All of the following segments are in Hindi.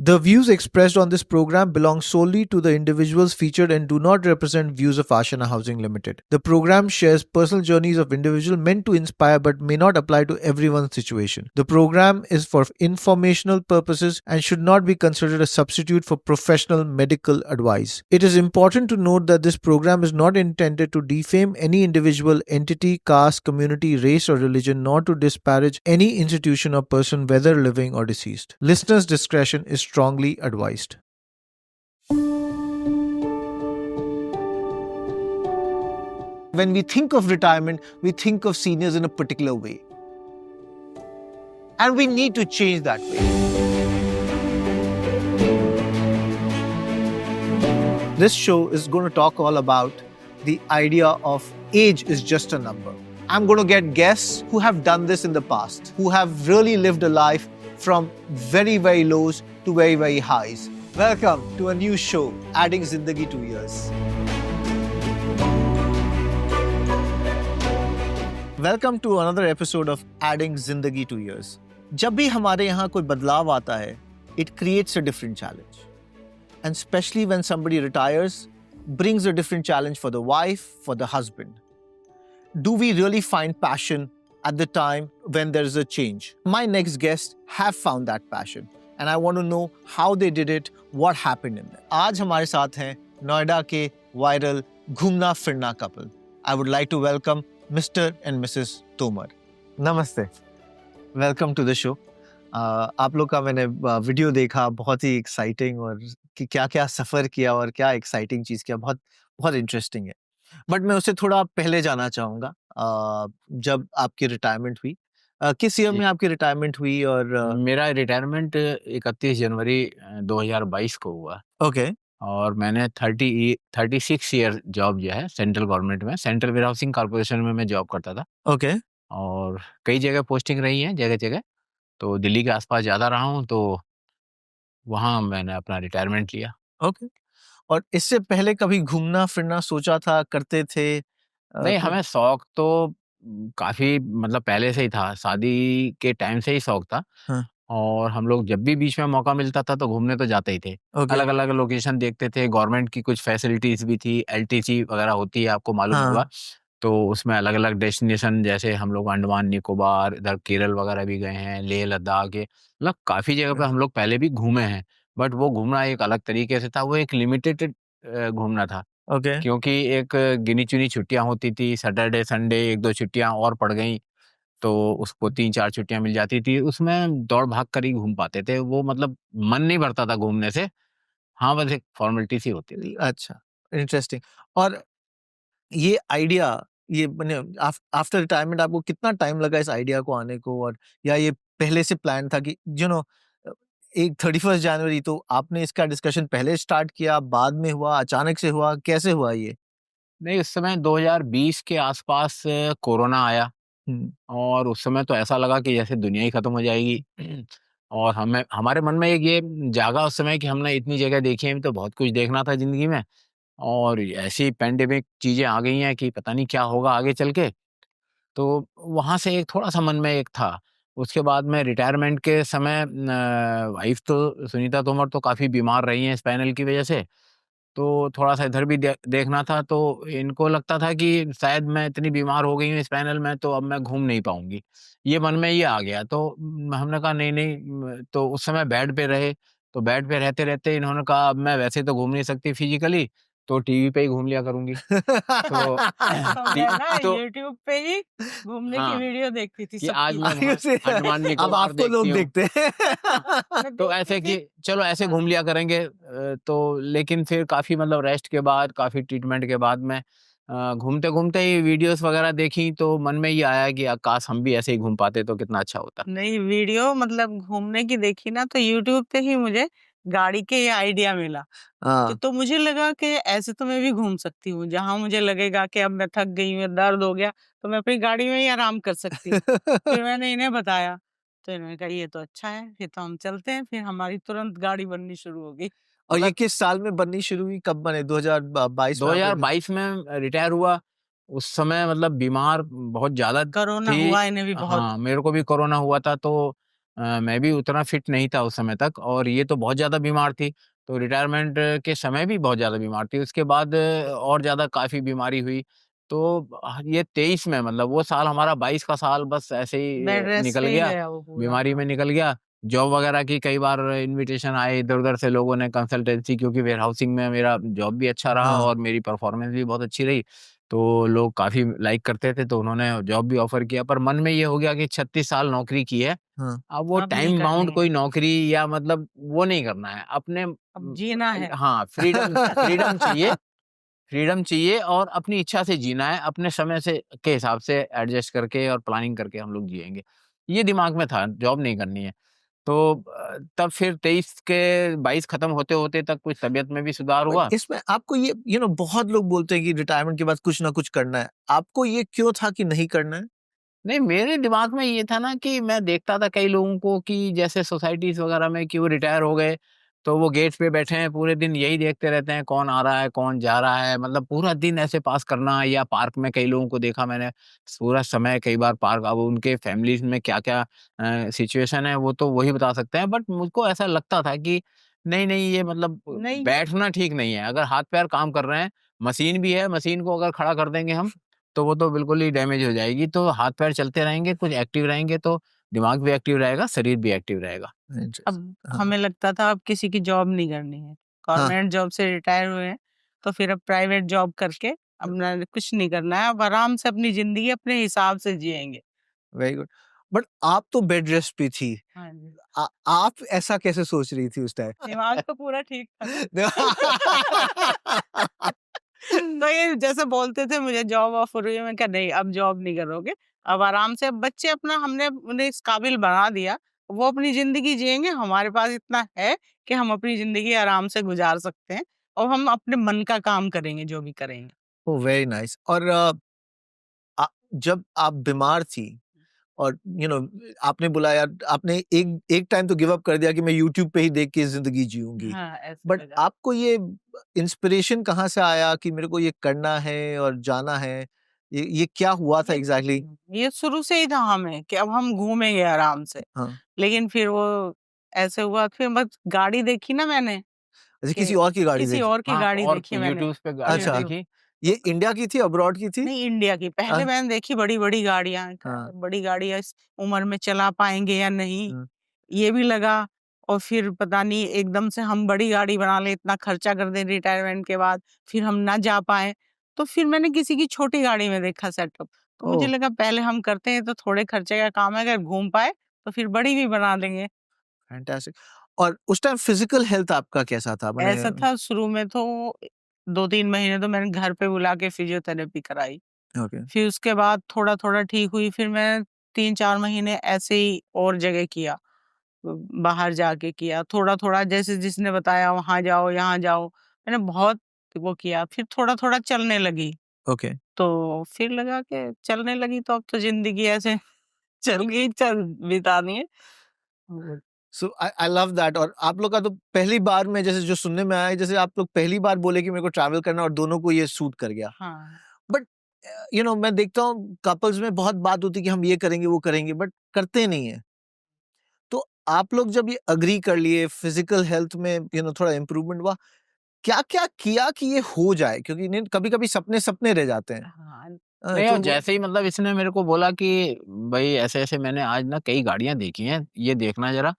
The views expressed on this program belong solely to the individuals featured and do not represent views of Ashana Housing Limited. The program shares personal journeys of individuals meant to inspire but may not apply to everyone's situation. The program is for informational purposes and should not be considered a substitute for professional medical advice. It is important to note that this program is not intended to defame any individual, entity, caste, community, race, or religion, nor to disparage any institution or person, whether living or deceased. Listeners' discretion is strongly advised. When we think of retirement, we think of seniors in a particular way. And we need to change that way. This show is going to talk all about the idea of age is just a number. I'm going to get guests who have done this in the past, who have really lived a life from very, very lows to very, very highs. Welcome to a new show, Adding Zindagi 2 Years. Welcome to another episode of Adding Zindagi 2 Years. जब भी हमारे यहाँ कोई बदलाव आता है, it creates a different challenge. And especially when somebody retires, brings a different challenge for the wife, for the husband. Do we really find passion at the time when there is a change? My next guests have found that passion. And I want to know how they did it, what happened in them. आज हमारे साथ हैं नोएडा के वायरल घूमना फिरना couple. I would like to welcome Mr. and Mrs. Tomar. Namaste. Welcome to the show. आप लोग का मैंने वीडियो देखा, बहुत ही एक्साइटिंग, और कि क्या-क्या सफ़र किया और क्या एक्साइटिंग चीज़ किया, बहुत बहुत इंटरेस्टिंग है. बट मैं उससे थोड़ा पहले जाना चाहूँगा, जब आपकी रिटायरमेंट हुई, किस ईयर जी। में आपकी रिटायरमेंट हुई? और मेरा रिटायरमेंट 31 जनवरी 2022 को हुआ ओके. और मैंने 36 ईयर जॉब जो है सेंट्रल गवर्नमेंट में, सेंट्रल वेयर हाउसिंग कॉर्पोरेशन में मैं जॉब करता था ओके. और कई जगह पोस्टिंग रही है, जगह-जगह. तो दिल्ली के आसपास ज़्यादा रहा हूँ, तो वहाँ मैंने अपना रिटायरमेंट लिया. ओके. और इससे पहले कभी घूमना फिरना सोचा था, करते थे? नहीं, हमें शौक तो काफ़ी मतलब पहले से ही था, शादी के टाइम से ही शौक था. हाँ. और हम लोग जब भी बीच में मौका मिलता था तो घूमने तो जाते ही थे. ओके. अलग-अलग लोकेशन देखते थे, गवर्नमेंट की कुछ फैसिलिटीज़ भी थी, एलटीसी वगैरह होती है, आपको मालूम हाँ. होगा. तो उसमें अलग-अलग डेस्टिनेशन, जैसे हम लोग अंडमान निकोबार, इधर केरल वगैरह भी गए हैं, लेह लद्दाख, ये मतलब काफ़ी जगह पे हम लोग पहले भी घूमे हैं. बट वो घूमना एक अलग तरीके से था, वो एक लिमिटेड घूमना था. ओके. क्योंकि एक गिनी-चुनी छुट्टियाँ होती थी, सैटरडे, संडे 1-2 छुट्टियाँ और पड़ गईं, तो उसको 3-4 छुट्टियाँ मिल जाती थी. उसमें दौड़-भाग कर ही घूम पाते थे. वो मतलब मन नहीं भरता था घूमने से. हाँ, बस एक फॉर्मेलिटी सी होती थी. अच्छा, इंटरेस्टिंग. और ये आइडिया, ये मैंने आफ्टर रिटायरमेंट आपको कितना टाइम लगा इस आइडिया को आने को? और या ये पहले से प्लान था कि एक 31 जनवरी, तो आपने इसका डिस्कशन पहले स्टार्ट किया, बाद में हुआ, अचानक से हुआ, कैसे हुआ ये? नहीं, उस समय 2020 के आसपास कोरोना आया और उस समय तो ऐसा लगा कि जैसे दुनिया ही खत्म हो जाएगी. और हमें हमारे मन में एक ये जागा उस समय कि हमने इतनी जगह देखी हैं, तो बहुत कुछ देखना था ज़िंदगी में. और ऐसी पैंडेमिक चीज़ें आ गई हैं कि पता नहीं क्या होगा आगे चल के. तो वहाँ से एक थोड़ा-सा मन में एक था. उसके बाद में रिटायरमेंट के समय वाइफ़ तो सुनीता तोमर तो काफ़ी बीमार रही हैं स्पाइनल की वजह से. तो थोड़ा-सा इधर भी देखना था, तो इनको लगता था कि शायद मैं इतनी बीमार हो गई हूँ स्पाइनल में, तो अब मैं घूम नहीं पाऊँगी. ये मन में ये आ गया, तो हमने कहा नहीं-नहीं. तो उस समय बेड पे रहे, तो बेड पे रहते-रहते इन्होंने कहा अब मैं वैसे तो घूम नहीं सकती फिज़िकली, तो टीवी पे ही घूम लिया करूँगी. तो तो टी मैं ना तो यूट्यूब पे ही घूमने की हाँ, वीडियो देखती थी कि आज सबकी। मैं वहाँ अंडमान अब निकोबार आपको लोग देखती हूँ. देखते हैं. मैं तो देखती ऐसे थी। कि चलो ऐसे हाँ। घूम लिया करेंगे. तो लेकिन फिर काफ़ी मतलब रेस्ट के बाद, काफ़ी ट्रीटमेंट के बाद में घूमते-घूमते ही वीडियोज़ वगैरह देखी, तो मन में ये आया कि काश हम भी ऐसे ही घूम पाते तो कितना अच्छा होता. नहीं, वीडियो मतलब घूमने की देखी ना, तो यूट्यूब पे ही मुझे गाड़ी के ये आइडिया मिला। हाँ. तो मुझे लगा कि ऐसे तो मैं भी घूम सकती हूँ। जहाँ मुझे लगेगा कि अब मैं थक गई हूँ, दर्द हो गया, तो मैं अपनी गाड़ी में ही आराम कर सकती हूँ। फिर मैंने इन्हें बताया, तो इन्होंने कहा ये तो अच्छा है, फिर तो हम चलते हैं। फिर हमारी तुरंत गाड़ी बननी शुरू हो गई। और ये मतलब किस साल में बननी शुरू हुई? कब बने? 2022 में आपने? 2022 में रिटायर हुआ. उस समय मतलब बीमार बहुत ज़्यादा कोरोना थी. हुआ इन्हें भी बहुत। हाँ, मेरे को भी कोरोना हुआ था, तो मैं भी उतना फिट नहीं था उस समय तक, और ये तो बहुत ज़्यादा बीमार थी, तो रिटायरमेंट के समय भी बहुत ज़्यादा बीमार थी। उसके बाद और ज़्यादा काफ़ी बीमारी हुई। तो ये 23 में, मतलब वो साल हमारा 22 का साल बस ऐसे ही बेड रेस्ट निकल पे ही गया, गया वो पूरा। बीमारी में निकल गया। जॉब वगैरह की कई बार इन्विटेशन आए इधर-उधर से, लोगों ने कंसल्टेंसी, क्योंकि वेयरहाउसिंग में मेरा जॉब भी अच्छा रहा हाँ, और मेरी परफॉर्मेंस भी बहुत अच्छी रही। तो लोग काफ़ी लाइक करते थे, तो उन्होंने जॉब भी ऑफ़र किया। पर मन में ये हो गया कि 36 साल नौकरी की है, हाँ। अब वो अब नहीं टाइम बाउंड करनी है, कोई नौकरी, या मतलब वो नहीं करना है। अपने अब जीना है। हाँ, फ्रीडम फ्रीडम चाहिए, फ्रीडम चाहिए और अपनी इच्छा से जीना है, अपने समय से के हिसाब से एडजस्ट करके और प्लानिंग करके हम लोग जिएँगे। ये दिमाग में था, जॉब नहीं करनी है। तो तब फिर 23 के 22 खत्म होते-होते तक कुछ तबीयत में भी सुधार बट हुआ। इसमें आपको ये बहुत लोग बोलते हैं कि रिटायरमेंट के बाद कुछ ना कुछ करना है। आपको ये क्यों था कि नहीं करना है? नहीं, मेरे दिमाग में ये था ना कि मैं देखता था कई लोगों को कि जैसे सोसाइटीज़ वगैरह में कि वो रिटायर हो गए, तो वो गेट पे बैठे हैं, पूरे दिन यही देखते रहते हैं, कौन आ रहा है, कौन जा रहा है, मतलब पूरा दिन ऐसे पास करना। या पार्क में कई लोगों को देखा मैंने, पूरा समय कई बार पार्क, अब उनके फैमिलीज़ में क्या-क्या सिचुएशन है, वो तो वही बता सकते हैं। बट मुझको ऐसा लगता था कि नहीं, नहीं, ये मतलब नहीं, बैठना ठीक नहीं है। अगर हाथ-पैर काम कर रहे हैं, मशीन भी है, मशीन को अगर खड़ा कर देंगे हम, तो वो तो बिल्कुल ही डैमेज हो जाएगी। तो हाथ-पैर चलते रहेंगे, कुछ एक्टिव रहेंगे, तो दिमाग भी एक्टिव रहेगा, शरीर भी एक्टिव रहेगा। इंटरेस्टिंग। अब हाँ, हमें लगता था अब किसी की जॉब नहीं करनी है। हाँ। गवर्नमेंट जॉब से रिटायर हुए हैं, तो फिर अब प्राइवेट जॉब करके अपना कुछ नहीं करना है, अब आराम से अपनी ज़िंदगी अपने हिसाब से जिएँगे। Very good. बट आप तो बेड रेस्ट पे थी। हाँ जी, आप ऐसा कैसे सोच रही थी उस टाइम? दिमाग तो पूरा ठीक था ना। तो ये जैसे बोलते थे मुझे जॉब ऑफर हुई है, मैंने कहा नहीं अब जॉब नहीं करोगे, अब आराम से, अब बच्चे अपना हमने उन्हें इस काबिल बना दिया, वो अपनी ज़िंदगी जिएँगे, हमारे पास इतना है कि हम अपनी ज़िंदगी आराम से गुज़ार सकते हैं और हम अपने मन का काम करेंगे जो भी करेंगे। Oh very nice. और जब आप बीमार थी और आपने बोला यार, आपने एक एक टाइम तो गिव अप कर दिया कि मैं यूट्यूब पे ही देख के ज़िंदगी जीऊँगी। हाँ, ऐसा बट लगा। आपको ये इंस्पिरेशन कहाँ से आया कि मेरे को ये करना है और जाना है? ये क्या हुआ था ये एग्ज़ैक्टली? ये शुरू से ही था हमें कि अब हम घूमेंगे आराम से, हाँ। लेकिन फिर वो ऐसे हुआ, फिर बस गाड़ी देखी ना मैंने अच्छा, कि किसी और की गाड़ी किसी देखी? और की हाँ, गाड़ी और देखी मैंने, यूट्यूब पे गाड़ियाँ अच्छा, यूट्यूब। देखी। ये तो इंडिया की थी, अब्रॉड की थी? नहीं, इंडिया की। पहले अ, मैंने देखी बड़ी-बड़ी गाड़ियाँ, हाँ, बड़ी गाड़ियाँ इस उम्र में चला पाएँगे या नहीं, हाँ। ये भी लगा। और फिर पता नहीं एकदम से हम बड़ी गाड़ी बना लें, इतना खर्चा कर दें रिटायरमेंट के बाद, फिर हम ना जा पाएँ। तो फिर मैंने किसी की छोटी गाड़ी में देखा सेटअप, तो मुझे ओह! लगा पहले हम करते हैं तो थोड़े खर्चे का काम है, अगर घूम पाए तो फिर बड़ी भी बना देंगे। फैंटास्टिक। और उस टाइम फिज़िकल हेल्थ आपका कैसा था? माने ऐसा था शुरू में तो 2-3 महीने तो मैंने घर पे बुला के फिज़ियोथेरेपी कराई। ओके, फिर उसके बाद थोड़ा-थोड़ा ठीक हुई, फिर मैं 3-4 महीने ऐसे ही और जगह किया, बाहर जाके किया, थोड़ा-थोड़ा जैसे जिसने बताया वहाँ जाओ, यहाँ जाओ, मैंने बहुत वो किया, फिर थोड़ा-थोड़ा चलने लगी, ओके। तो फिर लगा कि चलने लगी तो अब तो ज़िंदगी ऐसे चल गई, चल बितानी है। वो सो आई लव दैट। और आप लोग का तो पहली बार में जैसे जो सुनने में आया है, जैसे आप लोग पहली बार बोले कि मेरे को ट्रैवल करना है और दोनों को ये सूट कर गया। हाँ, बट मैं देखता हूँ कपल्स में बहुत बात होती है कि हम ये करेंगे, वो करेंगे, बट करते नहीं है। तो आप लोग जब ये एग्री कर लिए, फिजिकल हेल्थ में थोड़ा इम्प्रूवमेंट हुआ, क्या-क्या किया कि ये हो जाए? क्योंकि नहीं, कभी-कभी सपने सपने रह जाते हैं। हाँ, नहीं, और तो वो जैसे ही मतलब इसने मेरे को बोला कि भई ऐसे-ऐसे मैंने आज ना कई गाड़ियाँ देखी हैं, ये देखना ज़रा।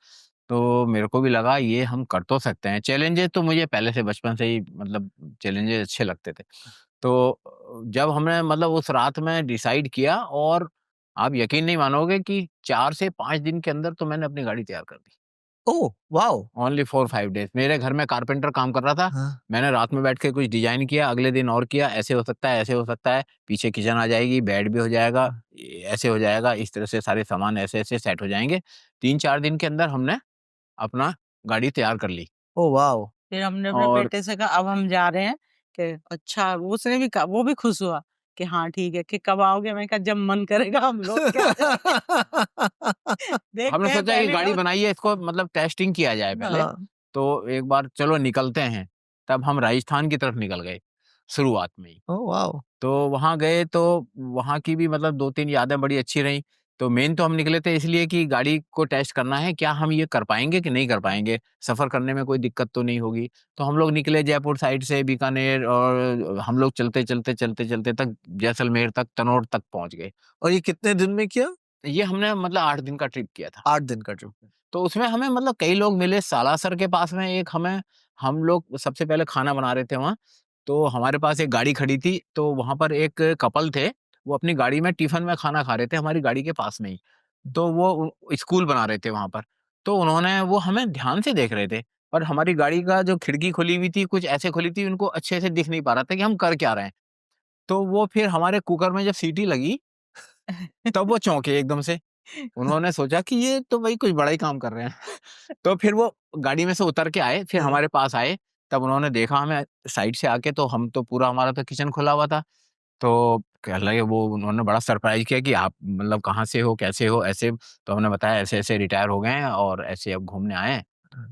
तो मेरे को भी लगा ये हम कर तो सकते हैं। चैलेंजेज़ तो मुझे पहले से बचपन से ही मतलब चैलेंजेज़ अच्छे लगते थे। तो जब हमने मतलब उस रात में डिसाइड किया, और आप यकीन नहीं मानोगे कि 4 से 5 दिन के अंदर तो मैंने अपनी गाड़ी तैयार कर दी। ओह! वॉव! Only 4-5 days. मेरे घर में कारपेंटर काम कर रहा था। हाँ। मैंने रात में बैठ के कुछ डिज़ाइन किया, अगले दिन और किया, ऐसे हो सकता है, ऐसे हो सकता है, पीछे किचन आ जाएगी, बेड भी हो जाएगा, ऐसे हो जाएगा, इस तरह से सारे सामान ऐसे-ऐसे सेट हो जाएँगे। 3-4 दिन के अंदर हमने अपना गाड़ी तैयार कर ली। Oh wow! फिर हमने अपने और बेटे से कहा अब हम जा रहे हैं, कि अच्छा, उसने भी कहा, वो भी खुश हुआ कि हाँ ठीक है, कि कब आओगे? मैंने कहा जब मन करेगा हम लौट के आ जाएँगे। देखते हमने हैं सोचा कि पहली गाड़ी बार। बनाई है, इसको मतलब टेस्टिंग किया जाए पहले। हाँ। तो एक बार चलो निकलते हैं। तब हम राजस्थान की तरफ निकल गए, शुरुआत में ही। Oh wow! तो वहाँ गए तो वहाँ की भी मतलब 2-3 यादें बड़ी अच्छी रहीं। तो मेन तो हम निकले थे इसलिए कि गाड़ी को टेस्ट करना है, क्या हम ये कर पाएँगे कि नहीं कर पाएँगे? सफ़र करने में कोई दिक्कत तो नहीं होगी? तो हम लोग निकले जयपुर साइड से बीकानेर और हम लोग चलते-चलते तक जैसलमेर तक, तनोट तक पहुँच गए। और ये कितने दिन में किया? ये हमने मतलब 8 दिन का ट्रिप किया था। 8 दिन का ट्रिप। तो उसमें हमें मतलब कई लोग मिले, सालासर के पास में एक हमें हम लोग सबसे पहले खाना बना रहे थे वहाँ, तो हमारे पास एक गाड़ी खड़ी थी, तो वहाँ पर एक कपल थे, वो अपनी गाड़ी में टिफ़िन में खाना खा रहे थे हमारी गाड़ी के पास में ही। तो वो स्कूल बना रहे थे वहाँ पर, तो उन्होंने वो हमें ध्यान से देख रहे थे और हमारी गाड़ी का जो खिड़की खुली हुई थी, कुछ ऐसे खुली थी, उनको अच्छे से दिख नहीं पा रहा था कि हम कर क्या रहे हैं। तो वो फिर हमारे कुकर में जब सीटी लगी, तब वो चौंके एकदम से। उन्होंने सोचा कि ये तो भई कुछ बड़ा ही काम कर रहे हैं। तो फिर वो गाड़ी में से उतर के आए, फिर हाँ। हमारे पास आए, तब उन्होंने देखा हमें साइड से आके, तो हम तो पूरा हमारा तो किचन खुला हुआ था। तो कह लगे वो उन्होंने बड़ा सरप्राइज़ किया कि आप मतलब कहाँ से हो, कैसे हो? ऐसे तो हमने बताया ऐसे-ऐसे रिटायर हो गए हैं और ऐसे अब घूमने आए हैं।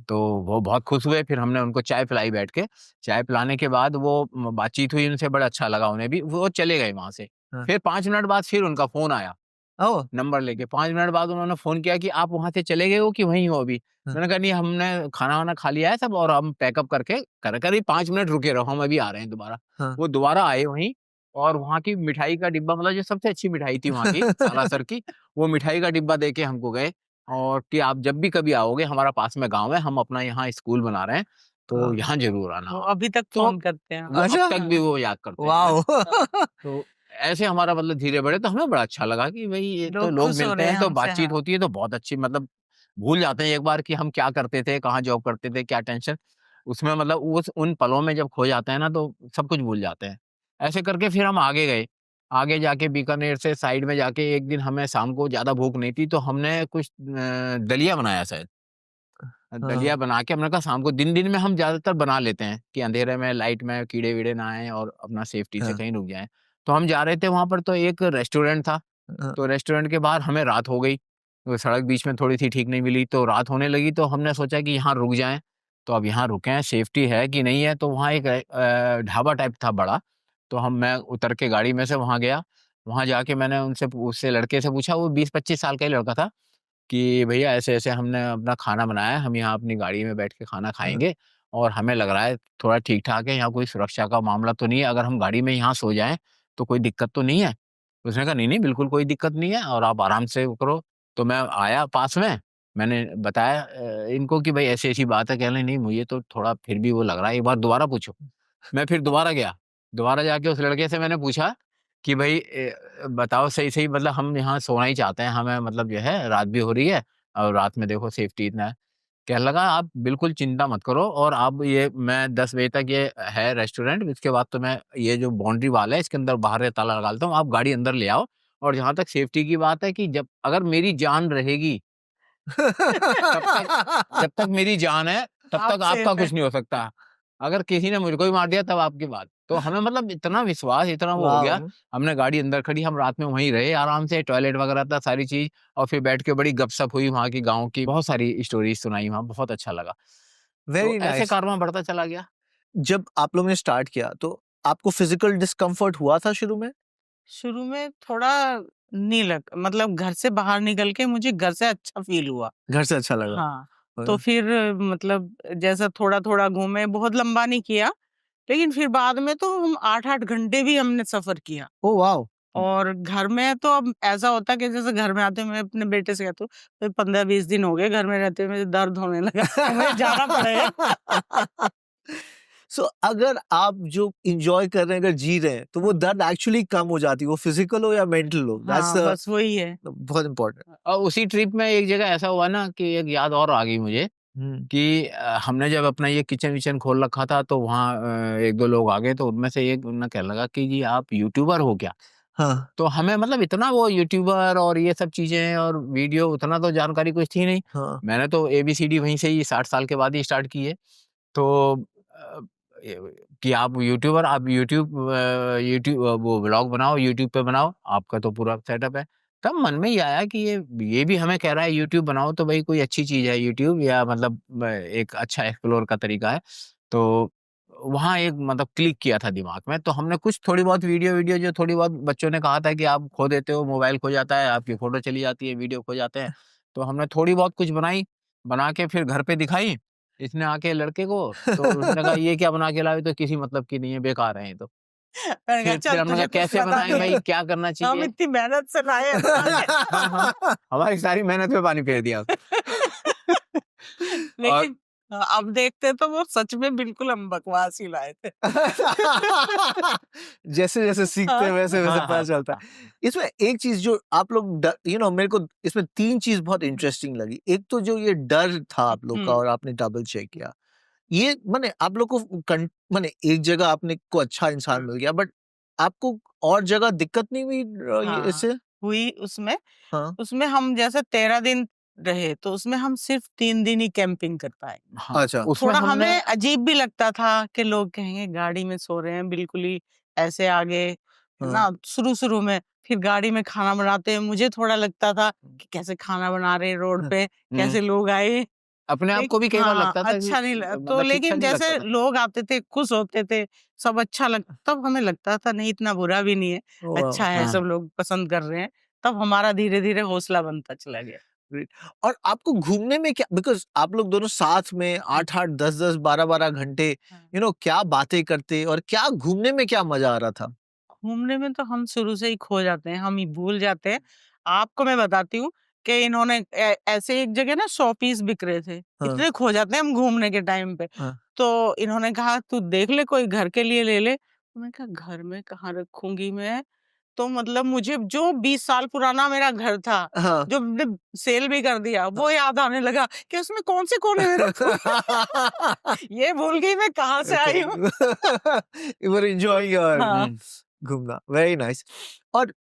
तो वो बहुत खुश हुए, फिर हमने उनको चाय पिलाई बैठ के। चाय पिलाने के बाद वो बातचीत हुई उनसे, बड़ा अच्छा लगा उन्हें भी, वो चले गए वहाँ से। हाँ। फिर 5 मिनट बाद फिर उनका फ़ोन आया। ओह! नंबर लेके 5 मिनट बाद उन्होंने फ़ोन किया कि आप वहाँ से चले गए हो कि वहीं हो अभी? हाँ। मैंने कहा नहीं, हमने खाना-वाना खा लिया है सब और हम पैकअप करके करीब 5 मिनट रुके रहो, हम अभी आ रहे हैं दोबारा। हाँ। वो दोबारा आए वहीं और वहाँ की मिठाई का डिब्बा, मतलब जो सबसे अच्छी मिठाई थी वहाँ की सालासर की, वो मिठाई का डिब्बा दे के हमको गए और कि आप जब भी कभी आओगे, हमारा पास में गाँव है, हम अपना यहाँ स्कूल बना रहे हैं, तो हाँ। यहाँ ज़रूर आना वो आप। अभी तक तो फ़ोन करते हैं। वो अब अच्छा! तक भी वो याद करते हैं हमें। वॉव! तो ऐसे हमारा मतलब धीरे बढ़े, तो हमें बड़ा अच्छा लगा कि भई ये तो लोग लोग खुश हो मिलते रहे हैं हैं तो हमसे, बातचीत हाँ। होती है तो बहुत अच्छी, मतलब भूल जाते हैं एक बार कि हम क्या करते थे, कहाँ जॉब करते थे, क्या टेंशन। उसमें मतलब उस उन पलों में जब खो जाते हैं ना, तो सब कुछ भूल जाते हैं। ऐसे करके फिर हम आगे गए। आगे जाके बीकानेर से साइड में जाके एक दिन हमें शाम को ज़्यादा भूख नहीं थी, तो हमने कुछ दलिया बनाया शायद। हाँ। दलिया बना के हमने कहा शाम को, दिन-दिन में हम ज़्यादातर बना लेते हैं कि अंधेरे में, लाइट में कीड़े-वीड़े ना आएँ और अपना सेफ्टी से हाँ। कहीं रुक जाएँ। तो हम जा रहे थे वहाँ पर, तो एक रेस्टोरेंट था, हाँ। तो रेस्टोरेंट के बाहर हमें रात हो गई। वो सड़क बीच में थोड़ी-सी ठीक नहीं मिली, तो रात होने लगी, तो हमने सोचा कि यहाँ रुक जाएँ। तो अब यहाँ रुके हैं, सेफ्टी है कि नहीं है, तो वहाँ एक ढाबा टाइप था बड़ा, तो मैं उतर के गाड़ी में से वहाँ गया। वहाँ जाके मैंने उससे लड़के से पूछा, वो 20-25 साल का ही लड़का था। कि भैया ऐसे-ऐसे हमने अपना खाना बनाया है, हम यहाँ अपनी गाड़ी में बैठ के खाना हाँ। खाएँगे और हमें लग रहा है थोड़ा ठीक-ठाक है, यहाँ कोई सुरक्षा का मामला तो नहीं है, अगर हम गाड़ी में यहाँ सो जाएँ, तो कोई दिक्कत तो नहीं है? उसने कहा, "नहीं-नहीं, बिल्कुल कोई दिक्कत नहीं है और आप आराम से वो करो।" तो मैं आया पास में, मैंने बताया इनको कि भई ऐसी-ऐसी बात है, कह रहे, "नहीं, मुझे तो थोड़ा फिर भी वो लग रहा है, एक बार दोबारा पूछो।" मैं फिर दोबारा गया, दोबारा जाके उस लड़के से मैंने पूछा कि भई बताओ सही-सही, मतलब हम यहाँ सोना ही चाहते हैं, हमें मतलब जो है रात भी हो रही है और रात में देखो सेफ्टी इतना है। कहने लगा, आप बिल्कुल चिंता मत करो और आप ये मैं 10 बजे तक ये है रेस्टोरेंट, इसके बाद तो मैं ये जो बाउंड्री वॉल है इसके अंदर बाहर ताला लगा देता हूँ, आप गाड़ी अंदर ले आओ और जहाँ तक सेफ्टी की बात है कि जब अगर मेरी जान रहेगी, तब तक जब तक मेरी जान है, तब आप तक आपका सेफ हैं। कुछ नहीं हो सकता। अगर किसी ने मुझको ही मार दिया तब आपकी बात। तो हमें मतलब इतना विश्वास, इतना वो हो गया, वाओ! हमने गाड़ी अंदर खड़ी, हम रात में वहीं रहे आराम से, टॉयलेट वगैरह था, सारी चीज़ और फिर बैठ के बड़ी गपशप हुई वहाँ की, गाँव की, बहुत सारी स्टोरीज़ सुनाई वहाँ, बहुत अच्छा लगा। तो वेरी ऐसे नाइस। कारवां बढ़ता चला गया। जब आप लोगों ने स्टार्ट किया तो आपको फिजिकल डिस्कम्फर्ट हुआ था शुरू में? शुरू में थोड़ा नहीं लग मतलब घर से बाहर निकल के मुझे घर से अच्छा फ़ील हुआ। घर से अच्छा लगा? हाँ, तो हाँ। फिर मतलब जैसा थोड़ा-थोड़ा घूमे, बहुत लंबा नहीं किया, लेकिन फिर बाद में तो हम 8-8 घंटे भी हमने सफ़र किया। ओह वाओ! और घर में तो अब ऐसा होता है कि जैसे घर में आते हैं, मैं अपने बेटे से कहती हूँ, "भाई 15-20 दिन हो गए घर में रहते हुए, मुझे दर्द होने लगा, मुझे जाना पड़ेगा।" सो अगर आप जो एन्जॉय कर रहे हैं, अगर जी रहे हैं, तो वो हुँ। दर्द एक्चुअली कम हो जाती है, वो फिजिकल हो या मेंटल हो, दैट्स हाँ, बस वही है। बहुत इम्पोर्टेंट। और उसी ट्रिप में एक जगह ऐसा हुआ ना कि एक याद और आ गई मुझे हुँ। कि हमने जब अपना ये किचन-विचन खोल रखा था, तो वहाँ 1-2 लोग आ गए, तो उनमें से एक ने कहने लगा कि जी आप यूट्यूबर हो क्या? हाँ। तो हमें मतलब इतना वो यूट्यूबर और ये सब चीज़ें और वीडियो, उतना तो जानकारी कुछ थी नहीं। हाँ। मैंने तो एबीसीडी वहीं से ही 60 साल के बाद ही स्टार्ट की है। तो अ, ये कि आप वो व्लॉग बनाओ, यूट्यूब पे बनाओ, आपका तो पूरा सेटअप है। तब मन में ही आया कि ये भी हमें कह रहा है यूट्यूब बनाओ, तो भई कोई अच्छी चीज़ है यूट्यूब, या मतलब एक अच्छा एक्सप्लोर का तरीका है। तो वहाँ एक मतलब क्लिक किया था दिमाग में, तो हमने कुछ थोड़ी बहुत वीडियो जो थोड़ी बहुत बच्चों ने कहा था कि आप खो देते हो, मोबाइल खो जाता है, आपकी फ़ोटो चली जाती है, वीडियो खो जाते हैं। तो हमने थोड़ी बहुत कुछ बनाई, बना के फिर घर पे दिखाई, इसने आके लड़के को, तो उसने कहा ये क्या बना के लाए हो, तो किसी मतलब की नहीं है, बेकार है ये तो। मैंने कहा फिर चल हमने कहा तुझे कुछ कैसे पता बनाएँ नहीं भाई, है, क्या करना हम चाहिए? इतनी मेहनत से लाए हैं बना के। हमारी सारी मेहनत पे पानी फेर दिया। और लेकिन अब देखते तो वो सच में बिल्कुल हम बकवास ही लाए थे। जैसे जैसे सीखते हैं हाँ, वैसे वैसे हाँ, पता हाँ, चलता हाँ, है। इसमें एक चीज जो आप लोग मेरे को इसमें 3 चीज बहुत इंटरेस्टिंग लगी। एक तो जो ये डर था आप लोग का हुँ, और आपने डबल चेक किया। ये माने आप लोग को माने एक जगह आपने को अच्छा इंसान हुँ, मिल गया, बट आपको और जगह दिक्कत नहीं हुई ये हाँ, इससे? हुई उसमें। हाँ। उसमें हम जैसे 13 दिन रहे, तो उसमें हम सिर्फ 3 दिन ही कैंपिंग कर पाए। हाँ, अच्छा। उसमें थोड़ा हमने हमें अजीब भी लगता था कि लोग कहेंगे गाड़ी में सो रहे हैं बिल्कुल ही ऐसे आगे, है हाँ। ना? शुरू-शुरू में फिर गाड़ी में खाना बनाते हैं, मुझे थोड़ा लगता था कि कैसे खाना बना रहे हैं रोड पे, हुँ, कैसे लोग आए। अपने आप को भी कई बार हाँ, लगता था कि अच्छा नहीं ल तो मतलब ठीक-ठाक लेकिन नहीं लगता जैसे था। लोग आते थे, खुश होते थे, सब अच्छा तब हमें लगता था नहीं इतना बुरा भी नहीं है, वाह! अच्छा है, सब हाँ, लोग पसंद कर रहे हैं। तब हमारा धीरे-धीरे हौसला बनता चला गया। ग्रेट। और आपको घूमने में क्या, बिकॉज़ आप लोग दोनों साथ में हुँ, 8-8, 10-10, 12-12 घंटे हाँ। क्या बातें करते और क्या घूमने में क्या मजा आ रहा था? घूमने में तो हम शुरू से ही खो जाते हैं, हम ही भूल जाते हैं। आपको मैं बताती हूँ कि इन्होंने ऐसे एक जगह ना शो पीस बिक रहे थे, हाँ, इतने खो जाते हैं हम घूमने के टाइम पे। हाँ। तो इन्होंने कहा तू देख ले कोई घर के लिए ले ले। तो मैंने कहा घर में कहाँ रखूँगी मैं? तो मतलब मुझे जो 20 साल पुराना मेरा घर था, हाँ। जो हमने सेल भी कर दिया, हाँ। वो याद आने लगा कि उसमें कौन से कोने में रखूँगी? ये भूल गई मैं कहाँ से ओके। आई हूँ। यू वर एन्जॉयिंग योर हाँ। हुँ, घूमना, वेरी नाइस। और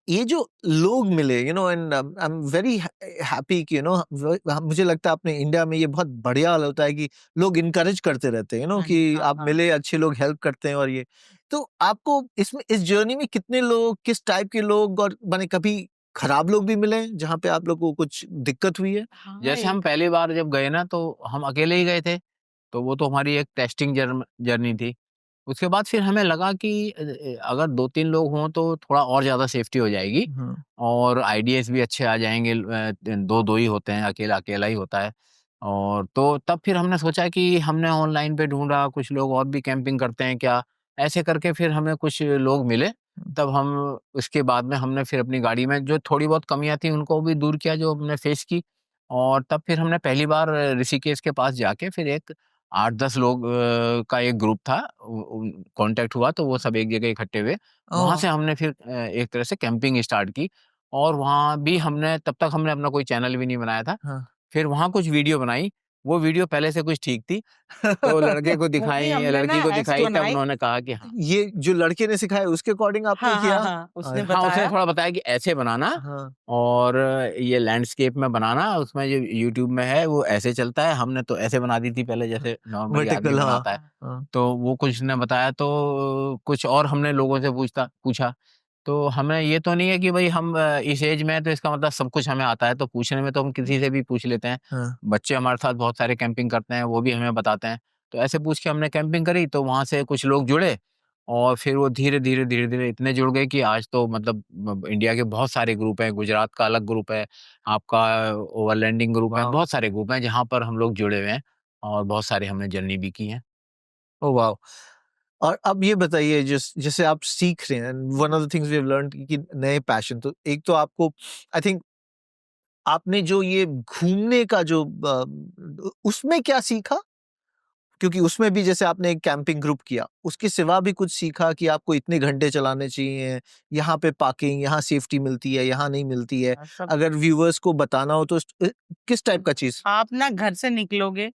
ये जो लोग मिले, and I am very happy कि मुझे लगता है अपने इंडिया में ये बहुत बढ़िया हाल होता है कि लोग इनकरेज करते रहते हैं, हाँ कि जी, हाँ, आप हाँ। मिले, अच्छे लोग हेल्प करते हैं। और ये तो आपको इसमें इस जर्नी में कितने लोग, किस टाइप के लोग, और माने कभी खराब लोग भी मिले जहाँ पे आप लोग को कुछ दिक्कत हुई है? हाँ, जैसे हम पहली बार जब गए ना, तो हम अकेले ही गए थे, तो वो तो हमारी एक टेस्टिंग जर्नी थी। उसके बाद फिर हमें लगा कि अगर 2-3 लोग हों तो थोड़ा और ज़्यादा सेफ्टी हो जाएगी हाँ। और आइडियाज़ भी अच्छे आ जाएँगे। 2-2 ही होते हैं, अकेला ही होता है। और तो तब फिर हमने सोचा कि हमने ऑनलाइन पे ढूँढा, कुछ लोग और भी कैंपिंग करते हैं क्या? ऐसे करके फिर हमें कुछ लोग मिले। तब हम उसके बाद में हमने फिर अपनी गाड़ी में जो थोड़ी बहुत कमियाँ थी उनको भी दूर किया, जो हमने फेस की। और तब फिर हमने पहली बार ऋषिकेश के पास जाके फिर एक 8-10 लोग का एक ग्रुप था, कॉन्टैक्ट हुआ, तो वो सब एक जगह इकट्ठे हुए। वहाँ ओह! से हमने फिर एक तरह से कैंपिंग स्टार्ट की और वहाँ भी हमने तब तक हमने अपना कोई चैनल भी नहीं बनाया था। हाँ। फिर वहाँ कुछ वीडियो बनाई, वो वीडियो पहले से कुछ ठीक थी, तो लड़के को वो भी दिखाई या हमने ना लड़की को ऐसे दिखाई, तब बनाई। उन्होंने कहा कि हाँ। ये जो लड़के ने सिखाया उसके अकॉर्डिंग आपने हाँ, हाँ, किया? हाँ, उसने अरे! हाँ, उसने बताया। थोड़ा बताया कि ऐसे बनाना हाँ, और ये लैंडस्केप में बनाना, उसमें जो यूट्यूब में है वो ऐसे चलता है, हमने तो ऐसे बना दी थी पहले जैसे नॉर्मली आदमी वर्टिकल, हाँ, बनाता है। हाँ, हाँ। तो वो कुछ ने बताया, तो कुछ और हमने लोगों से पूछा। तो हमें ये तो नहीं है कि भई हम इस एज में हैं तो इसका मतलब सब कुछ हमें आता है, तो पूछने में तो हम किसी से भी पूछ लेते हैं। हाँ। बच्चे हमारे साथ बहुत सारे कैंपिंग करते हैं, वो भी हमें बताते हैं। तो ऐसे पूछ के हमने कैंपिंग करी, तो वहाँ से कुछ लोग जुड़े और फिर वो धीरे-धीरे इतने जुड़ गए कि आज तो मतलब इंडिया के बहुत सारे ग्रुप हैं, गुजरात का अलग ग्रुप है, आपका ओवरलैंडिंग ग्रुप है, वाओ! बहुत सारे ग्रुप हैं जहाँ पर हम लोग जुड़े हुए हैं और बहुत सारे हमने जर्नी भी की है। Oh wow! और अब ये बताइए, जैसे आप सीख रहे हैं, one of the things we have learned कि नए पैशन, तो एक तो आपको आई थिंक आपने जो ये घूमने का जो उसमें क्या सीखा? क्योंकि उसमें भी जैसे आपने एक कैंपिंग ग्रुप किया, उसके सिवा भी कुछ सीखा कि आपको इतने घंटे चलाने चाहिए, यहाँ पे पार्किंग, यहाँ सेफ्टी मिलती है, यहाँ नहीं मिलती है। सब अगर व्यूअर्स को बताना हो तो किस टाइप का चीज़? आप ना घर से निकलोगे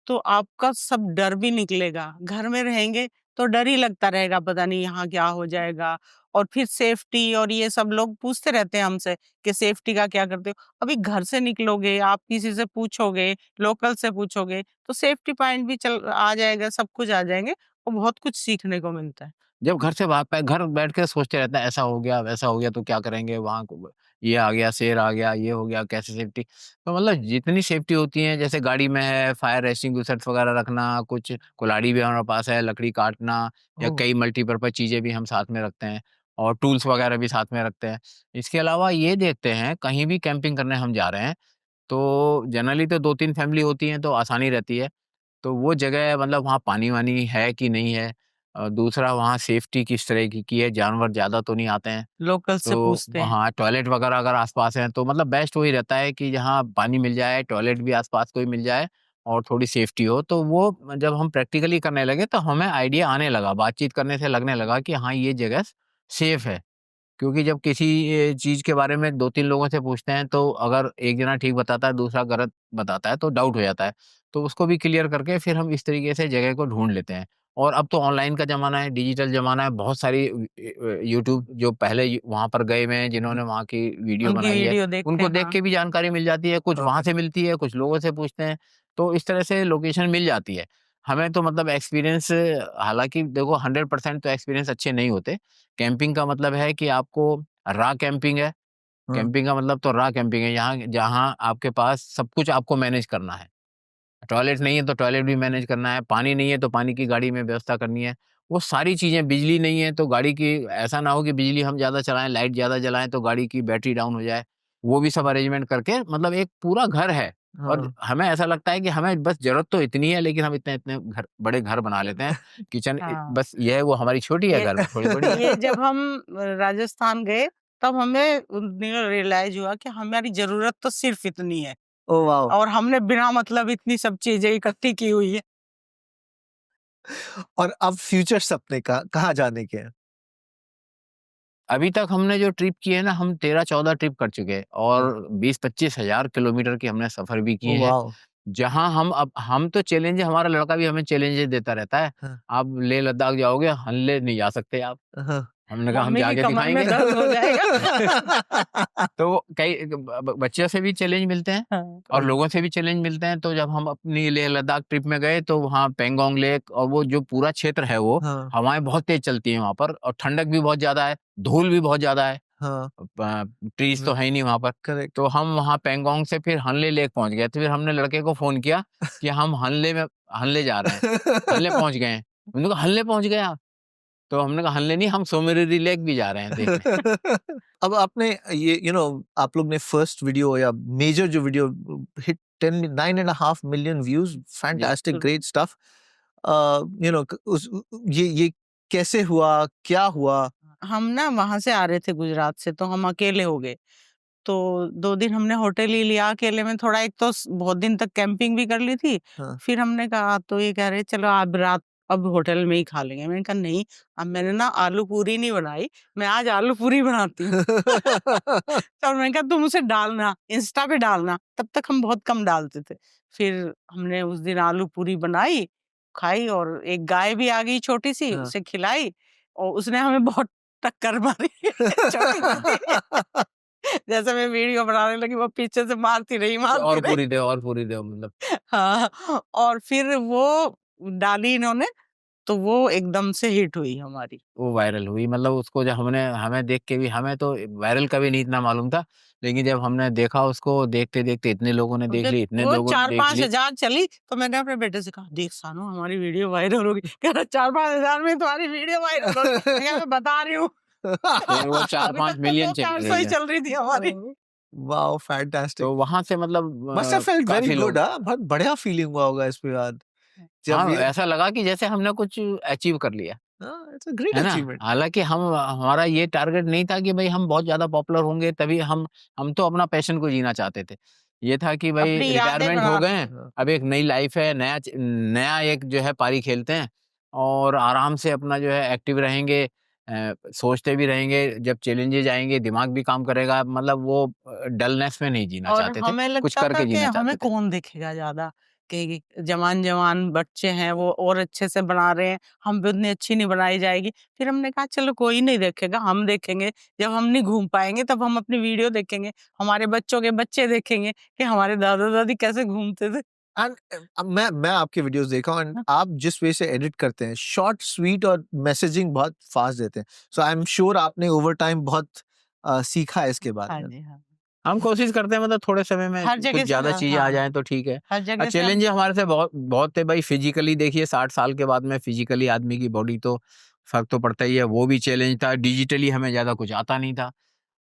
तो आपका सब डर भी निकलेगा। घर में रहेंगे तो डर ही लगता रहेगा, पता नहीं यहाँ क्या हो जाएगा। और फिर सेफ्टी और ये सब लोग पूछते रहते हैं हमसे कि सेफ्टी का क्या करते हो। अभी घर से निकलोगे, आप किसी से पूछोगे, लोकल से पूछोगे, तो सेफ्टी पॉइंट भी चल आ जाएगा, सब कुछ आ जाएंगे और बहुत कुछ सीखने को मिलता है। जब घर से बाहर घर बैठ के सोचते रहते हैं, ऐसा हो गया, वैसा हो गया तो क्या करेंगे? वहाँ को ये आ गया, शेर आ गया, ये हो गया, कैसे सेफ्टी? तो मतलब जितनी सेफ्टी होती है, जैसे गाड़ी में है, फायर एक्सटिंग्विशर्स वगैरह रखना, कुछ कुल्हाड़ी भी हमारे पास है, लकड़ी काटना या ओह! कई मल्टीपर्पज़ चीज़ें भी हम साथ में रखते हैं और टूल्स वगैरह भी साथ में रखते हैं। इसके अलावा ये देखते हैं, कहीं भी कैंपिंग करने हम जा रहे हैं, तो जनरली तो 2-3 फैमिली होती हैं, तो आसानी रहती है। तो वो जगह मतलब वहाँ पानी-वानी है कि नहीं है? दूसरा वहाँ सेफ्टी किस तरह की है? जानवर ज़्यादा तो नहीं आते हैं? लोकल से तो पूछते हैं। हाँ, टॉयलेट वगैरह अगर आस-पास हैं, तो मतलब बेस्ट वही रहता है कि जहाँ पानी मिल जाए, टॉयलेट भी आस-पास कोई मिल जाए और थोड़ी सेफ्टी हो। तो वो जब हम प्रैक्टिकली करने लगे, तो हमें आइडिया आने लगा, बातचीत करने से लगने लगा कि हाँ, ये जगह सेफ है। क्योंकि जब किसी चीज़ के बारे में 2-3 लोगों से पूछते हैं, तो अगर एक जना ठीक बताता है, दूसरा गलत बताता है, तो डाउट हो जाता है। तो उसको भी क्लियर करके फिर हम इस तरीके से जगह को ढूँढ लेते हैं। और अब तो ऑनलाइन का ज़माना है, डिजिटल ज़माना है, बहुत सारी यूट्यूब जो पहले वहाँ पर गए हुए हैं, जिन्होंने वहाँ की वीडियो उनकी बनाई है, वीडियो देखते उनको हैं, देख हाँ। के भी जानकारी मिल जाती है, कुछ वहाँ परफेक्ट। से मिलती है, कुछ लोगों से पूछते हैं, तो इस तरह से लोकेशन मिल जाती है। हमें तो मतलब एक्सपीरियंस हालाँकि देखो 100% तो एक्सपीरियंस अच्छे नहीं होते। कैंपिंग का मतलब है कि आपको रॉ कैंपिंग है, हाँ। कैंपिंग का मतलब तो रॉ कैंपिंग है, यहाँ जहाँ आपके पास सब कुछ आपको मैनेज करना है। टॉयलेट नहीं है तो टॉयलेट भी मैनेज करना है, पानी नहीं है तो पानी की गाड़ी में व्यवस्था करनी है। वो सारी चीज़ें बिजली नहीं है तो गाड़ी की ऐसा ना हो कि बिजली हम ज़्यादा चलाएँ, लाइट ज़्यादा जलाएँ तो गाड़ी की बैटरी डाउन हो जाए। वो भी सब अरेंजमेंट करके मतलब एक पूरा घर है और हाँ। हमें ऐसा लगता है कि हमें बस ज़रूरत तो इतनी है लेकिन हम इतने-इतने घर बड़े घर बना लेते हैं। किचन हाँ। बस ये है वो हमारी छोटी है ये घर थोड़ी बड़ी है। ये जब हम राजस्थान गए, तब हमें उन दिनों रियलाइज़ हुआ कि हमारी ज़रूरत तो सिर्फ़ इतनी है ओह वाओ! और हमने बिना मतलब इतनी सब चीज़ें इकट्ठी की हुई है। और अब फ्यूचर सपने कहाँ जाने के हैं? अभी तक हमने जो ट्रिप किए हैं ना, हम 13-14 ट्रिप कर चुके हैं हाँ। और 20-25 हज़ार किलोमीटर की हमने सफ़र भी किए ओह हैं। वाओ! जहाँ हम तो चैलेंज हमारा लड़का भी हमें चैलेंजेस देता रहता है। हाँ, आप लेह लद्दाख जाओगे, हनले नहीं जा सकते आप। हाँ। हमने कहा हम मम्मी की जाके कमर में दिखाएँगे। दर्द हो जाएगा। तो कई बच्चों से भी चैलेंज मिलते हैं हाँ। और हाँ, लोगों से भी चैलेंज मिलते हैं। तो जब हम अपनी लेह लद्दाख ट्रिप में गए तो वहाँ पेंगोंग लेक और वो जो पूरा क्षेत्र है वो हाँ, हवाएँ बहुत तेज़ चलती हैं वहाँ पर और ठंडक भी बहुत ज़्यादा है, धूल भी बहुत ज़्यादा है। हाँ। ट्रीज़ तो है ही नहीं वहाँ पर। करेक्ट। तो हम वहाँ पेंगोंग से फिर हनले लेक पहुँच गए। तो फिर हमने लड़के को फ़ोन किया कि हम हनले जा रहे हैं। हनले पहुँच गए हैं। हमने कहा हनले पहुँच गए आप? तो हमने कहा हनले नहीं हम सोमेरुरी लेक भी जा रहे हैं देखने। अब आपने ये आप लोग ने फर्स्ट वीडियो या मेजर जो video hit 10 9.5 million views, ji. Fantastic, great stuff. उस ये कैसे हुआ, क्या हुआ? हम ना वहाँ से आ रहे थे गुजरात से, तो हम अकेले हो गए। तो 2 दिन हमने होटल ही लिया अकेले में, थोड़ा एक तो बहुत दिन तक कैंपिंग भी कर ली थी। हाँ। फिर हमने कहा, तो ये कह रहे चलो अब रात अब होटल में ही खा लेंगे। मैंने कहा नहीं, अब मैंने ना आलू पूरी नहीं बनाई, मैं आज आलू पूरी बनाती हूँ। तो मैंने कहा तुम उसे डालना, इंस्टा पे डालना, तब तक हम बहुत कम डालते थे। फिर हमने उस दिन आलू पूरी बनाई, खाई और एक गाय भी आ गई छोटी-सी, हाँ। उसे खिलाई और उसने हमें बहुत टक्कर मारी छोटी-छोटी। जैसे मैं वीडियो बनाने लगी, वो पीछे से मारती रही, मारती रही। और पूरी दो मतलब हाँ, और फिर वो डाली इन्होंने, तो वो एकदम से हिट हुई हमारी। वो वायरल हुई मतलब उसको जब हमने हमें देख के भी हमें तो वायरल का भी नहीं इतना मालूम था। लेकिन जब हमने देखा उसको देखते-देखते इतने लोगों ने देख जब ली, इतने वो लोगों ने देख 4-5 ली। हज़ार चली, तो मैंने अपने बेटे से कहा, "देख सानू हमारी वीडियो वायरल होगी।" कह रहा 4-5 हज़ार में तुम्हारी वीडियो वायरल होगी। मैं कहा, "मैं बता रही हूँ।" फिर वो अभी तक 4-5 तो मिलियन चली 200-400 गई ही है। चल रही थी हमारी। Wow, fantastic. तो वहाँ से मतलब मस्ट हैव फेल्ट वेरी काफ़ी गुड। लोग बहुत बढ़िया फीलिंग हुआ होगा इसके बाद जब हाँ, ये। ऐसा लगा कि जैसे हमने कुछ अचीव कर लिया। हाँ, इट्स अ ग्रेट है ना? अचीवमेंट। हालाँकि हमारा ये टारगेट नहीं था कि भई हम बहुत ज़्यादा पॉपुलर होंगे तभी हम तो अपना पैशन को जीना चाहते थे। ये था कि भई अपनी यादें रिटायरमेंट हो बना गए रहे हैं, थे। हाँ। अब एक नई लाइफ़ है, नया एक जो है पारी खेलते हैं और आराम से अपना जो है एक्टिव रहेंगे सोचते भी रहेंगे, जब चैलेंजेज़ आएँगे दिमाग भी काम करेगा मतलब वो डलनेस में नहीं जीना और चाहते थे, हमें कुछ लगता था करके कि जीना हमें चाहते थे। कौन देखेगा ज़्यादा? कि जवान बच्चे हैं वो और अच्छे से बना रहे हैं, हम भी उतनी अच्छी नहीं बनाई जाएगी। फिर हमने कहा चलो कोई नहीं देखेगा, हम देखेंगे। जब हम नहीं घूम पाएंगे तब हम अपनी वीडियो देखेंगे, हमारे बच्चों के बच्चे देखेंगे कि हमारे दादा दादी कैसे घूमते थे। एंड मैं आपके वीडियोस देखा हूं एंड आप जिस वे से एडिट करते हैं, शॉर्ट स्वीट और मैसेजिंग बहुत फास्ट देते हैं, सो आई एम श्योर आपने ओवर टाइम बहुत सीखा है इसके बारे हाँ में। जी, हाँ। हम कोशिश करते हैं मतलब थोड़े समय में हर कुछ जगह से ज्यादा चीजें आ हाँ, जाएं तो ठीक है। हर जगह से हम चैलेंज हमारे से बहुत बहुत थे भाई। फिजिकली देखिए 60 साल के बाद में फिजिकली आदमी की बॉडी तो फर्क तो पड़ता ही है, वो भी चैलेंज था। डिजिटली हमें ज्यादा कुछ आता नहीं था,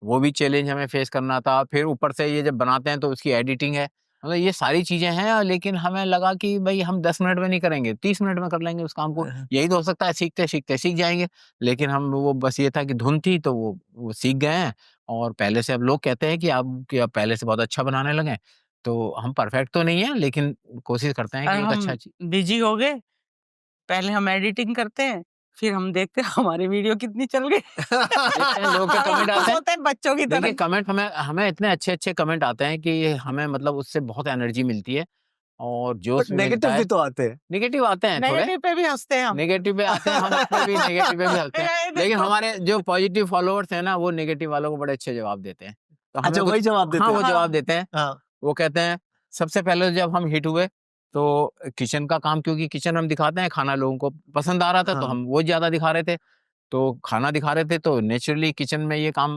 वो भी चैलेंज हमें फेस करना था। फिर ऊपर से ये जब बनाते हैं तो उसकी एडिटिंग है, मतलब ये सारी चीजें हैं। लेकिन हमें लगा कि भाई हम 10 मिनट में नहीं करेंगे, 30 मिनट में कर लेंगे उस काम को। यही तो हो सकता है, सीखते सीखते सीख जाएंगे। लेकिन हम वो बस ये था कि धुन थी तो वो सीख गए हैं। और पहले से अब लोग कहते हैं कि आप पहले से बहुत अच्छा बनाने लगे। तो हम परफेक्ट तो नहीं है, लेकिन कोशिश करते हैं और कि एक अच्छा हम बिजी हो गए, पहले हम एडिटिंग करते हैं, फिर हम देखते हैं हमारी वीडियो कितनी चल गई। देखते हैं लोग के और कमेंट हम खुश आते हैं। होते हैं बच्चों की देखिए तरह। कमेंट हमें हमें इतने अच्छे अच्छे कमेंट आते हैं कि हमें मतलब उससे बहुत एनर्जी मिलती है और बट जोश भी मिलता नेगेटिव भी है। तो आते हैं। नेगेटिव आते हैं थोड़े, नेगेटिव पे भी हंसते हैं हम। नेगेटिव पे आते हैं, हम उस पे भी नेगेटिव पे भी हंसते हैं। ये लेकिन देखो। हमारे जो पॉजिटिव फॉलोअर्स हैं ना, वो नेगेटिव वालों को बड़े अच्छे जवाब देते हैं। तो हमें अच्छा, वही कुछ जवाब देते हाँ, हैं। वो जवाब हाँ, देते हैं। हाँ। वो कहते हैं सबसे पहले जब हम हिट हुए तो किचन का काम, क्योंकि किचन हम दिखाते हैं, खाना लोगों को पसंद आ रहा था तो हाँ। हम वो ज़्यादा दिखा रहे थे। तो खाना दिखा रहे थे तो नेचुरली किचन में ये काम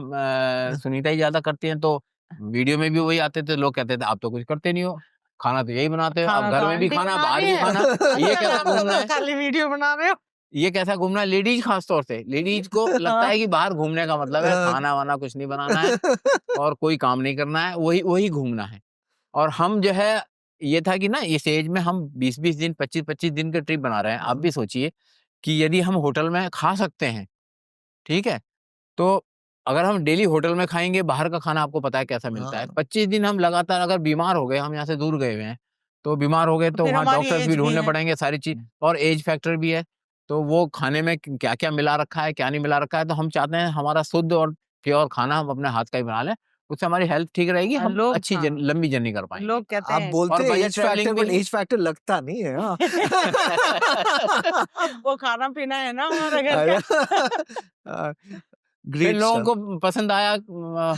सुनीता ही ज़्यादा करती हैं, तो वीडियो में भी वही आते थे। लोग कहते थे आप तो कुछ करते नहीं हो, खाना तो यही बनाते हो, अब खाना तो घर में भी आंटी खाना, बना बाहर रही भी है। खाना, ये अच्छा, कैसा आप लोग घूमना तो है? खाली वीडियो बना रहे हो। ये कैसा घूमना है? लेडीज खास तौर से, लेडीज को लगता है कि बाहर घूमने का मतलब है हाँ। खाना-वाना कुछ नहीं बनाना है और कोई काम नहीं करना है, वही वही घूमना है। और हम जो है, ये था कि ना इस एज में हम 20-20 दिन, 25-25 दिन का ट्रिप बना रहे हैं। आप भी सोचिए कि यदि हम होटल में खा सकते हैं, ठीक है? तो अगर हम डेली होटल में खाएँगे, बाहर का खाना आपको पता है कैसा मिलता है। हाँ। 25 दिन हम लगातार अगर बीमार हो गए, हम यहाँ से दूर गए हुए हैं, तो बीमार हो गए तो तो फिर वहाँ हमारी डॉक्टर्स भी एज भी ढूँढने है। पड़ेंगे, सारी चीज़ और एज फैक्टर भी है। तो वो खाने में क्या-क्या मिला रखा है, क्या नहीं मिला रखा है, तो हम चाहते हैं हमारा शुद्ध और प्योर खाना हम अपने हाथ का ही बना लें। उससे हमारी हेल्थ ठीक रहेगी, हम लोग अच्छी हाँ, लंबी जर्नी कर पाएँगे। लोग कहते आप हैं बोलते और हैं budget age factor, travelling but भी एज फैक्टर लगता नहीं है। हाँ। वो खाना-पीना है ना हमारे घर का। फिर ग्रेट लोगों स्टफ। को पसंद आया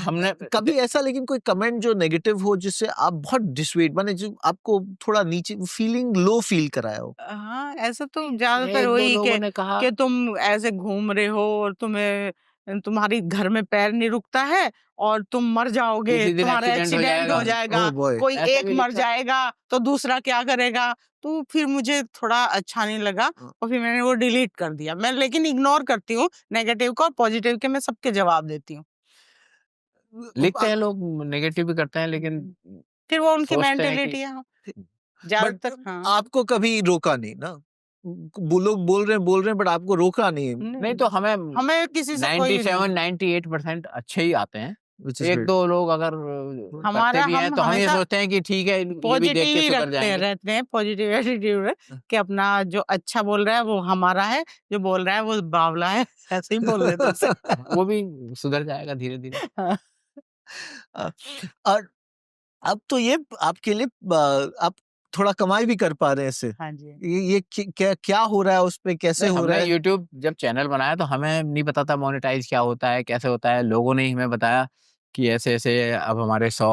हमने कभी ऐसा लेकिन कोई कमेंट जो नेगेटिव हो जिससे आप बहुत डिसवेट माने जो आपको थोड़ा नीचे फीलिंग लो फील कराया हो? हाँ, ऐसा तो ज़्यादातर 1-2 वही लोगों ने कहा कि तुम ऐसे घूम रहे हो और तुम्हारी घर में पैर नहीं रुकता है और तुम मर जाओगे, किसी दिन तुम्हारा एक्सीडेंट हो एक्सीडेंट हो जाएगा, जाएगा, ओह बॉय! कोई ऐसा एक भी मर लिखा। जाएगा तो दूसरा क्या करेगा? तो फिर मुझे थोड़ा अच्छा नहीं लगा और फिर मैंने वो डिलीट कर दिया। मैं लेकिन इग्नोर करती हूँ नेगेटिव को और पॉजिटिव के मैं सबके जवाब देती हूँ। लिखते हैं लोग, नेगेटिव भी करते हैं, लेकिन फिर वो उनकी सोचते हैं कि मेंटालिटी है। बट ज़्यादातर हाँ। आपको कभी रोका नहीं ना? वो लोग बोल रहे हैं बट आपको रोका नहीं, नहीं तो हमें हमें किसी से कोई 97-98% अच्छे ही आते हैं। Which is great. 1-2 लोग अगर करते हमारा भी हैं हम तो हम ये हमेशा सोचते हैं कि ठीक है, ये भी देख पॉजिटिव के ही सुधर जाएँगे। रहते हैं, पॉजिटिव एटीट्यूड है कि अपना जो अच्छा बोल रहा है वो हमारा है, जो बोल रहा है वो बावला है, ऐसे ही बोल देते हैं उसे। वो भी सुधर जाएगा धीरे-धीरे। हाँ, अ, और अब तो ये आपके लिए आप थोड़ा कमाई भी कर पा रहे हैं इससे। हाँ जी। ये क्या क्या हो रहा है उसपे, कैसे नहीं, हो रहा हमने है? यूट्यूब जब चैनल बनाया तो हमें नहीं पता था मोनेटाइज़ क्या होता है, कैसे होता है। लोगों ने ही हमें बताया कि ऐसे-ऐसे अब हमारे 100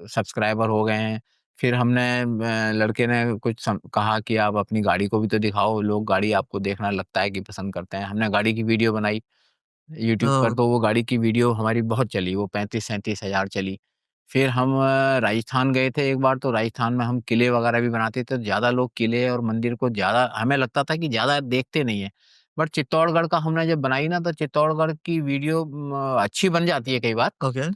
सब्सक्राइबर हो गए हैं। फिर हमने लड़के ने कुछ कहा कि आप अपनी गाड़ी को भी तो दिखाओ, लोग गाड़ी आपको देखना लगता है कि पसंद करते हैं। हमने गाड़ी की वीडियो बनाई यूट्यूब पर, हाँ। तो वो गाड़ी की वीडियो हमारी बहुत चली, वो 35-37 हज़ार चली। फिर हम राजस्थान गए थे एक बार, तो राजस्थान में हम किले वगैरह भी बनाते थे, तो ज़्यादा लोग किले और मंदिर को ज़्यादा हमें लगता था कि ज़्यादा देखते नहीं हैं। बट चित्तौड़गढ़ का हमने जब बनाई ना, तो चित्तौड़गढ़ की वीडियो अच्छी बन जाती है कई बार। ओके।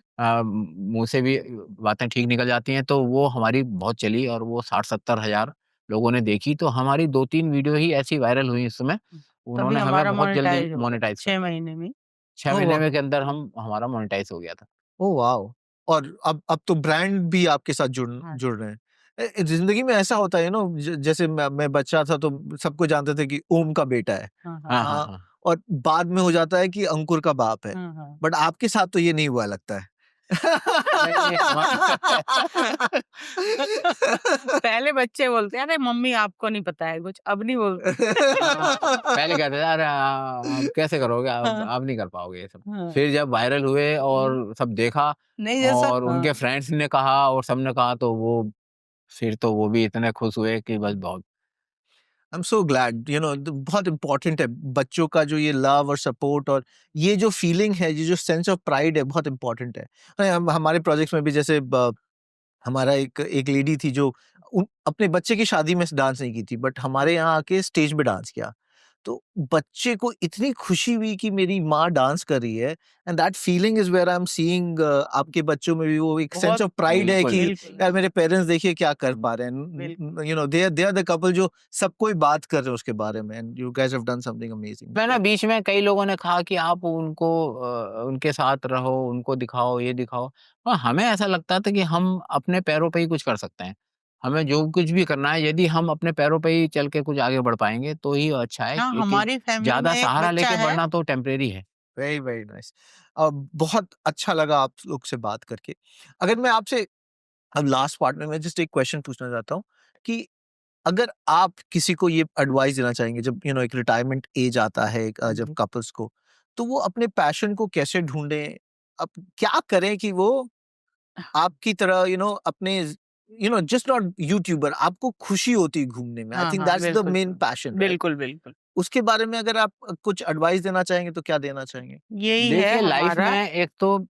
मुँह से भी बातें ठीक निकल जाती हैं, तो वो हमारी बहुत चली और वो 60-70 हज़ार लोगों ने देखी। तो हमारी 2-3 वीडियो ही ऐसी वायरल हुई उस समय, तभी उन्होंने हमें हमारा बहुत जल्दी मोनेटाइज़ हो गया मोनेटाइज़ कर 6 दिया। महीने में। 6 ओह महीने वाह! में के अंदर हम हमारा मोनेटाइज़ हो गया था। ओह वाओ! और अब तो ब्रांड भी आपके साथ हाँ जुड़ जी। रहे हैं। ज़िंदगी में ऐसा होता है ना, जैसे मैं बच्चा था तो सबको जानते थे कि ओम का बेटा है। हाँ, हाँ। हाँ, हाँ, अ, हाँ। और बाद में हो जाता है कि अंकुर का बाप है। हाँ, हाँ। बट आपके साथ तो ये नहीं हुआ लगता है। नहीं, पहले बच्चे बोलते हैं, अरे मम्मी आपको नहीं पता है कुछ, अब नहीं बोलते। पहले कहते थे अरे आप कैसे करोगे, हाँ, आप नहीं कर पाओगे ये सब। हाँ। फिर जब वायरल हुए और सब देखा नहीं जैसा और उनके फ्रेंड्स ने कहा और सबने कहा तो वो फिर तो वो भी इतने खुश हुए कि बस बहुत। आई एम सो ग्लैड, बहुत इंपॉर्टेंट है बच्चों का जो ये लव और सपोर्ट, और ये जो फीलिंग है, ये जो सेंस ऑफ प्राइड है, बहुत इंपॉर्टेंट है। हमारे प्रोजेक्ट्स में भी जैसे हमारा एक लेडी थी जो अपने बच्चे की शादी में डांस नहीं की थी, बट हमारे यहाँ आके स्टेज पे डांस किया। तो बच्चे को इतनी खुशी हुई कि मेरी माँ डांस कर रही है, and that feeling is where I am seeing आपके बच्चों में भी वो एक सेंस बहुत ऑफ प्राइड है बिल्कुल, कि बिल्कुल, यार मेरे पेरेंट्स देखिए क्या कर पा रहे बिल्कुल। हैं, दे आर द कपल जो सबको ही बात कर रहे हैं उसके बारे में, and you guys have done something amazing. मैं ना बीच में कई लोगों ने कहा कि आप उनको उनके साथ रहो, उनको दिखाओ, ये दिखाओ। और हमें ऐसा लगता था कि हम अपने पैरों पे ही कुछ कर सकते हैं। हमें जो कुछ भी करना है, यदि हम अपने पैरों पे ही चल के कुछ आगे बढ़ पाएँगे, तो ही अच्छा है, हाँ, क्योंकि हमारी फैमिली में ज़्यादा एक सहारा बच्चा लेके है। बढ़ना तो टेम्परेरी है। Very very nice. बहुत अच्छा लगा आप लोग से बात करके। अगर मैं आपसे अब लास्ट पार्ट में मैं जस्ट एक क्वेश्चन पूछना चाहता हूँ कि अगर आप किसी को ये एडवाइस देना चाहेंगे, जब एक रिटायरमेंट एज आता है जब कपल्स को, तो वो अपने पैशन को कैसे ढूंढें, अब क्या करें कि वो आपकी तरह अपने जस्ट नॉट यूट्यूबर, आपको खुशी होती है घूमने में, आई हाँ, थिंक हाँ, दैट्स द बिल्कुल, मेन पैशन, राइट? बिल्कुल, बिल्कुल। उसके बारे में अगर आप कुछ एडवाइस देना चाहेंगे तो क्या देना चाहेंगे? यही है देखिए लाइफ हमारा। में एक तो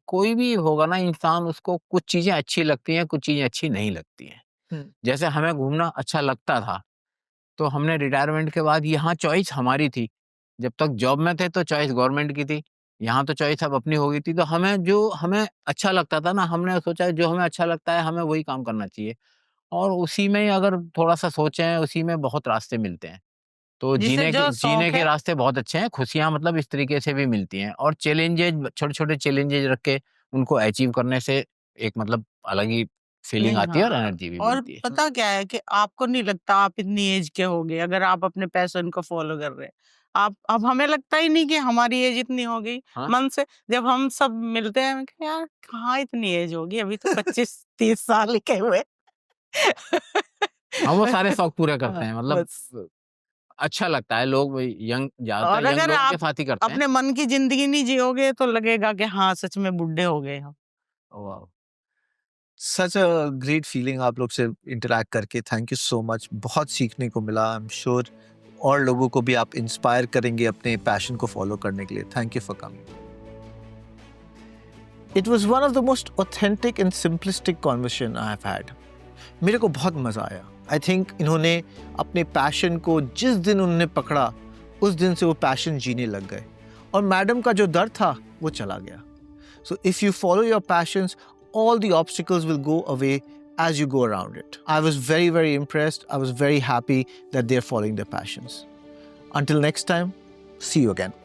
कोई भी होगा ना इंसान, उसको कुछ चीज़ें अच्छी लगती हैं, कुछ चीज़ें अच्छी नहीं लगती हैं। हम्म, जैसे हमें घूमना अच्छा लगता था, तो हमने रिटायरमेंट के बाद यहाँ चॉइस हमारी थी। जब तक जॉब में थे तो चॉइस गवर्नमेंट की थी। यहाँ तो चॉइस अब अपनी हो गई थी, तो हमें अच्छा लगता था ना, हमने सोचा जो हमें अच्छा लगता है हमें वही काम करना चाहिए। और उसी में ही अगर थोड़ा-सा सोचें, उसी में बहुत रास्ते मिलते हैं। तो जिसे जो जीने शौक के है। रास्ते बहुत अच्छे हैं, खुशियाँ मतलब इस तरीके से भी मिलती हैं और चैलेंजेज़ छोटे-छोटे चैलेंजेज़ रख के उनको अचीव करने से एक मतलब अलग ही फीलिंग नहीं, आती है और हाँ। एनर्जी भी और मिलती है। पता क्या है कि आपको नहीं लगता आप इतनी एज के हो गए, अगर आप अपने पैशन को फ़ॉलो कर रहे हैं। आप अब हमें लगता ही नहीं कि हमारी एज इतनी हो गई, हाँ, मन से जब हम सब मिलते हैं, मैं कहा यार कहाँ इतनी एज होगी, अभी तो 25-30 साल ही के हुए। हम वो सारे शौक पूरे करते हाँ, हैं मतलब बस। अच्छा लगता है, लोग ज़्यादातर और यंग अगर लोगों के आप साथ ही करते हैं। अपने मन की ज़िंदगी नहीं जियोगे तो लगेगा कि हाँ, सच में बुड्ढे हो गए हम। वाह! सच अ ग्रेट फीलिंग आप लोग से इंटरैक्ट करके, थैंक यू सो मच, बहुत सीखने को मिला। आई एम श्योर और लोगों को भी आप इंस्पायर करेंगे अपने पैशन को फॉलो करने के लिए। Thank you for coming. It was one of the most authentic and simplistic conversation I have had. मेरे को बहुत मज़ा आया। आई थिंक इन्होंने अपने पैशन को जिस दिन उन्होंने पकड़ा, उस दिन से वो पैशन जीने लग गए, और मैडम का जो डर था वो चला गया। So if you follow your passions, all the obstacles will go away as you go around it. I was very, very impressed. I was very happy that they're following their passions. Until next time, see you again.